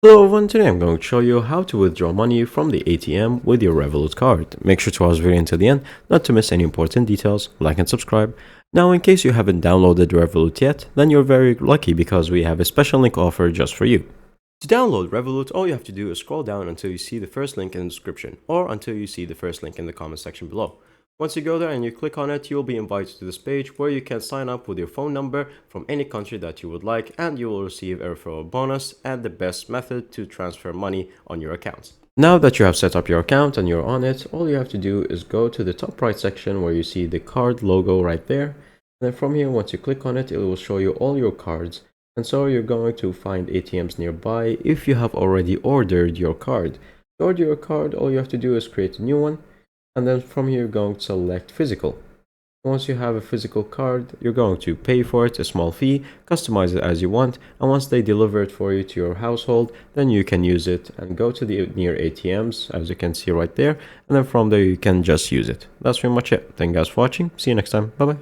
Hello everyone, today I'm going to show you how to withdraw money from the ATM with your Revolut card. Make sure to watch the video until the end, not to miss any important details, like and subscribe. Now in case you haven't downloaded Revolut yet, then you're very lucky because we have a special link offer just for you. To download Revolut, all you have to do is scroll down until you see the first link in the description, or until you see the first link in the comment section below. Once you go there and you click on it, you'll be invited to this page where you can sign up with your phone number from any country that you would like, and you will receive a referral bonus and the best method to transfer money on your account. Now that you have set up your account and you're on it, all you have to do is go to the top right section where you see the card logo right there. And then from here, once you click on it, it will show you all your cards. And so you're going to find ATMs nearby if you have already ordered your card. To order your card, all you have to do is create a new one. And then from here, you're going to select physical. Once you have a physical card, you're going to pay for it a small fee, customize it as you want, and once they deliver it for you to your household, then you can use it and go to the near ATMs, as you can see right there, and then from there you can just use it. That's pretty much it. Thank you guys for watching. See you next time. Bye bye.